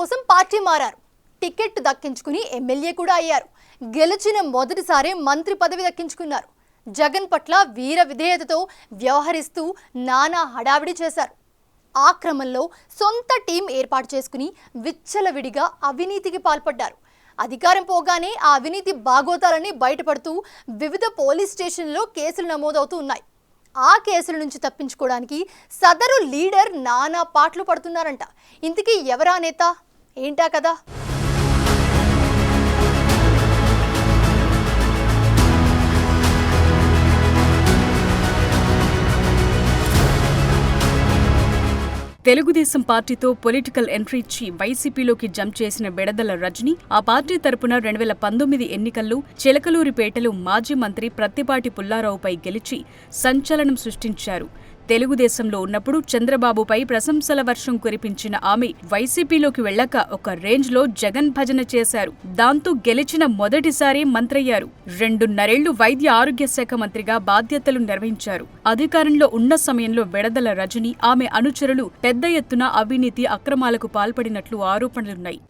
కోసం పార్టీ మారారు. Ticket దక్కించుకుని MLA కూడా అయ్యారు. గెలిచిన మొదటిసారి మంత్రి పదవి దక్కించుకున్నారు. జగన్ పట్ల వీర విధేయతతో వ్యవహరిస్తూ నానా హడావిడి చేశారు. ఆ క్రమంలో సొంత టీం ఏర్పాటు చేసుకుని విచ్చలవిడిగా అవినీతికి పాల్పడ్డారు. అధికారం పోగానే ఆ అవినీతి బాగోతాలని బయటపడుతూ వివిధ పోలీస్ స్టేషన్లలో కేసులు నమోదవుతూ ఉన్నాయి. ఆ కేసుల నుంచి తప్పించుకోవడానికి సదరు లీడర్ నానా పాటలు పడుతున్నారంట. ఇంతకీ ఎవరా నేత ఏంటా కదా? తెలుగుదేశం పార్టీతో పొలిటికల్ ఎంట్రీ ఇచ్చి వైసీపీలోకి జంప్ చేసిన బెడదల రజని ఆ పార్టీ తరపున 2019 ఎన్నికల్లో చిలకలూరిపేటలో మాజీ మంత్రి ప్రత్తిపాటి పుల్లారావుపై గెలిచి సంచలనం సృష్టించారు. తెలుగుదేశంలో ఉన్నప్పుడు చంద్రబాబుపై ప్రశంసల వర్షం కురిపించిన ఆమె వైసీపీలోకి వెళ్లాక ఒక రేంజ్లో జగన్ భజన చేశారు. దాంతో గెలిచిన మొదటిసారి మంత్రయ్యారు. 2.5 ఏళ్లు వైద్య ఆరోగ్య శాఖ మంత్రిగా బాధ్యతలు నిర్వహించారు. అధికారంలో ఉన్న సమయంలో బెడదల రజని, ఆమె అనుచరులు పెద్ద ఎత్తున అవినీతి అక్రమాలకు పాల్పడినట్లు ఆరోపణలున్నాయి.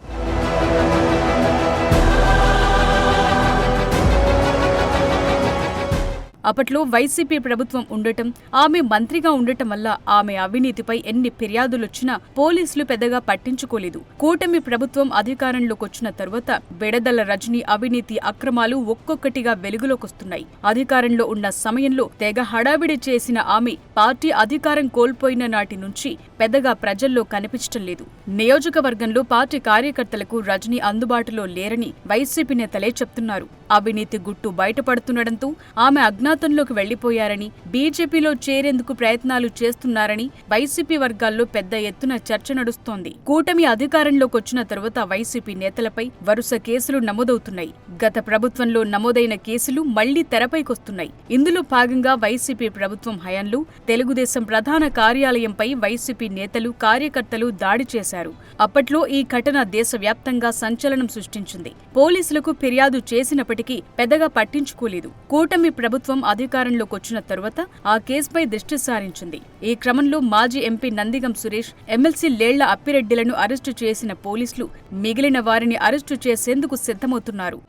అప్పట్లో వైసీపీ ప్రభుత్వం ఉండటం, ఆమె మంత్రిగా ఉండటం వల్ల ఆమె అవినీతిపై ఎన్ని ఫిర్యాదులొచ్చినా పోలీసులు పెద్దగా పట్టించుకోలేదు. కూటమి ప్రభుత్వం అధికారంలోకొచ్చిన తరువాత బెడదల రజని అవినీతి అక్రమాలు ఒక్కొక్కటిగా వెలుగులోకొస్తున్నాయి. అధికారంలో ఉన్న సమయంలో తెగ హడావిడి చేసిన ఆమె పార్టీ అధికారం కోల్పోయిన నాటి నుంచి పెద్దగా ప్రజల్లో కనిపించటం లేదు. నియోజకవర్గంలో పార్టీ కార్యకర్తలకు రజని అందుబాటులో లేరని వైసీపీ నేతలే చెప్తున్నారు. అవినీతి గుట్టు బయటపడుతుండటంతో ఆమె అజ్ఞాతంలోకి వెళ్లిపోయారని, బీజేపీలో చేరేందుకు ప్రయత్నాలు చేస్తున్నారని వైసీపీ వర్గాల్లో పెద్ద ఎత్తున చర్చ నడుస్తోంది. కూటమి అధికారంలోకొచ్చిన తరువాత వైసీపీ నేతలపై వరుస కేసులు నమోదవుతున్నాయి. గత ప్రభుత్వంలో నమోదైన కేసులు మళ్లీ తెరపైకొస్తున్నాయి. ఇందులో భాగంగా వైసీపీ ప్రభుత్వం హయాంలో తెలుగుదేశం ప్రధాన కార్యాలయంపై వైసీపీ నేతలు, కార్యకర్తలు దాడి చేశారు. అప్పట్లో ఈ ఘటన దేశవ్యాప్తంగా సంచలనం సృష్టించింది. పోలీసులకు ఫిర్యాదు చేసినప్పటికీ పెద్దగా పట్టించుకోలేదు. కూటమి ప్రభుత్వం అధికారంలోకొచ్చిన తరువాత ఆ కేసుపై దృష్టి సారించింది. ఈ క్రమంలో మాజీ ఎంపీ నందిగం సురేష్, ఎమ్మెల్సీ లేళ్ల అప్పిరెడ్డిలను అరెస్టు చేసిన పోలీసులు మిగిలిన వారిని అరెస్టు చేసేందుకు సిద్ధమవుతున్నారు.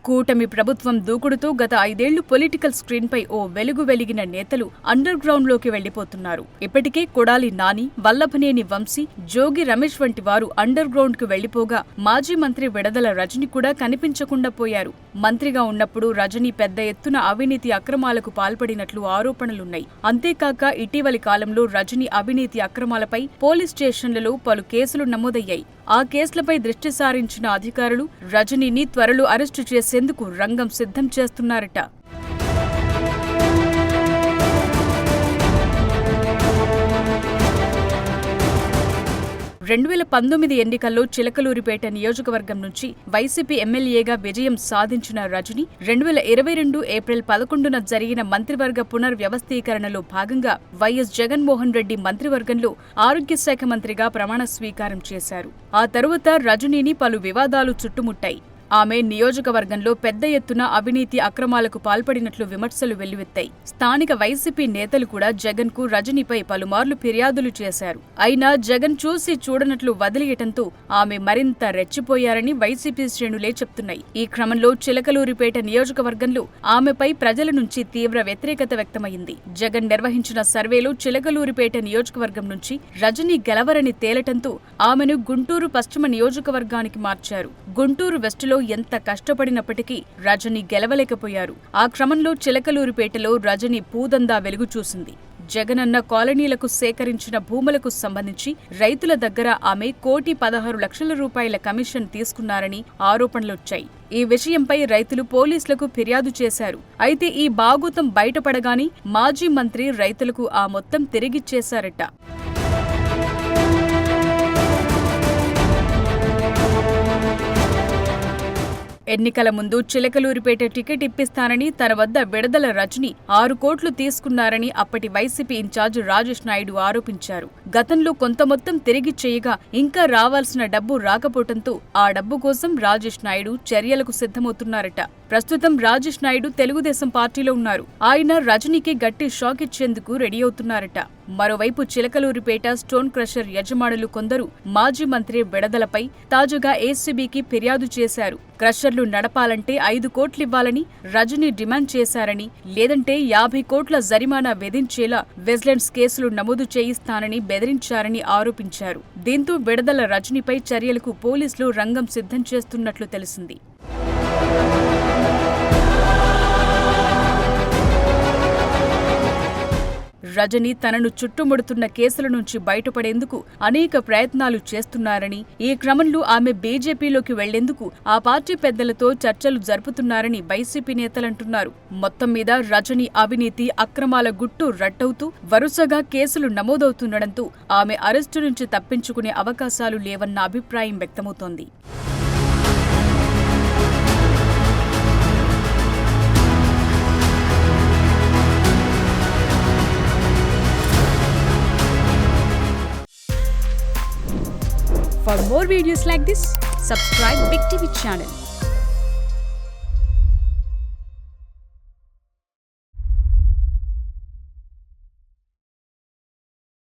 కూటమి ప్రభుత్వం దూకుడుతో గత 5 ఏళ్లు పొలిటికల్ స్క్రీన్పై ఓ వెలుగు వెలిగిన నేతలు అండర్ గ్రౌండ్ లోకి వెళ్లిపోతున్నారు. ఇప్పటికే కొడాలి నాని, వల్లభనేని వంశీ, జోగి రమేష్ వంటి వారు అండర్ గ్రౌండ్ కు వెళ్లిపోగా మాజీ మంత్రి బెడదల రజని కూడా కనిపించకుండా పోయారు. మంత్రిగా ఉన్నప్పుడు రజని పెద్ద ఎత్తున అవినీతి అక్రమాలకు పాల్పడినట్లు ఆరోపణలున్నాయి. అంతేకాక ఇటీవలి కాలంలో రజని అవినీతి అక్రమాలపై పోలీస్ స్టేషన్లలో పలు కేసులు నమోదయ్యాయి. ఆ కేసులపై దృష్టి సారించిన అధికారులు రజనీని త్వరలో అరెస్టు చేసేందుకు రంగం సిద్ధం చేస్తున్నారట. 2019 ఎన్నికల్లో చిలకలూరిపేట నియోజకవర్గం నుంచి వైసీపీ ఎమ్మెల్యేగా విజయం సాధించిన రజని 2022 ఏప్రిల్ 11న జరిగిన మంత్రివర్గ పునర్వ్యవస్థీకరణలో భాగంగా వైఎస్ జగన్మోహన్ రెడ్డి మంత్రివర్గంలో ఆరోగ్య శాఖ మంత్రిగా ప్రమాణ స్వీకారం చేశారు. ఆ తరువాత రజనీని పలు వివాదాలు చుట్టుముట్టాయి. ఆమె నియోజకవర్గంలో పెద్ద ఎత్తున అవినీతి అక్రమాలకు పాల్పడినట్లు విమర్శలు వెల్లువెత్తాయి. స్థానిక వైసీపీ నేతలు కూడా జగన్ కు రజనీపై పలుమార్లు ఫిర్యాదులు చేశారు. అయినా జగన్ చూసి చూడనట్లు వదిలేయటంతో ఆమె మరింత రెచ్చిపోయారని వైసీపీ శ్రేణులే చెప్తున్నాయి. ఈ క్రమంలో చిలకలూరిపేట నియోజకవర్గంలో ఆమెపై ప్రజల నుంచి తీవ్ర వ్యతిరేకత వ్యక్తమైంది. జగన్ నిర్వహించిన సర్వేలో చిలకలూరిపేట నియోజకవర్గం నుంచి రజనీ గెలవరని తేలటంతో ఆమెను గుంటూరు పశ్చిమ నియోజకవర్గానికి మార్చారు. గుంటూరు వెస్టులో ఎంత కష్టపడినప్పటికీ రజని గెలవలేకపోయారు. ఆ క్రమంలో చిలకలూరిపేటలో రజని పూదందా వెలుగు చూసింది. జగనన్న కాలనీలకు సేకరించిన భూములకు సంబంధించి రైతుల దగ్గర ఆమె 1,16,00,000 రూపాయల కమిషన్ తీసుకున్నారని ఆరోపణలొచ్చాయి. ఈ విషయంపై రైతులు పోలీసులకు ఫిర్యాదు చేశారు. అయితే ఈ బాగోతం బయటపడగానే మాజీ మంత్రి రైతులకు ఆ మొత్తం తిరిగిచ్చేశారట. ఎన్నికల ముందు చిలకలూరిపేట టికెట్ ఇప్పిస్తానని తన వద్ద విడదల రజని 6 కోట్లు తీసుకున్నారని అప్పటి వైసీపీ ఇన్ఛార్జ్ రాజేష్ నాయుడు ఆరోపించారు. గతంలో కొంత మొత్తం తిరిగి చేయగా ఇంకా రావాల్సిన డబ్బు రాకపోవడంతో ఆ డబ్బు కోసం రాజేష్ నాయుడు చర్యలకు సిద్ధమవుతున్నారట. ప్రస్తుతం రాజేష్ నాయుడు తెలుగుదేశం పార్టీలో ఉన్నారు. ఆయన రజనీకి గట్టి షాక్ ఇచ్చేందుకు రెడీ అవుతున్నారట. మరోవైపు చిలకలూరిపేట స్టోన్ క్రషర్ యజమానులు కొందరు మాజీ మంత్రి విడదలపై తాజాగా ఏసీబీకి ఫిర్యాదు చేశారు. క్రషర్లు నడపాలంటే 5 కోట్లివ్వాలని రజనీ డిమాండ్ చేశారని, లేదంటే 50 కోట్ల జరిమానా విధించేలా విజిలెన్స్ కేసులు నమోదు చేయిస్తానని బెదిరించారని ఆరోపించారు. దీంతో విడదల రజనీపై చర్యలకు పోలీసులు రంగం సిద్ధం చేస్తున్నట్లు తెలిసింది. రజనీ తనను చుట్టుముడుతున్న కేసుల నుంచి బయటపడేందుకు అనేక ప్రయత్నాలు చేస్తున్నారని, ఈ క్రమంలో ఆమె బీజేపీలోకి వెళ్లేందుకు ఆ పార్టీ పెద్దలతో చర్చలు జరుపుతున్నారని వైసీపీ నేతలంటున్నారు. మొత్తం మీద రజనీ అవినీతి అక్రమాల గుట్టు రట్టవుతూ వరుసగా కేసులు నమోదవుతుండటంతో ఆమె అరెస్టు నుంచి తప్పించుకునే అవకాశాలు లేవన్న అభిప్రాయం వ్యక్తమవుతోంది. For more videos like this, subscribe Big TV channel.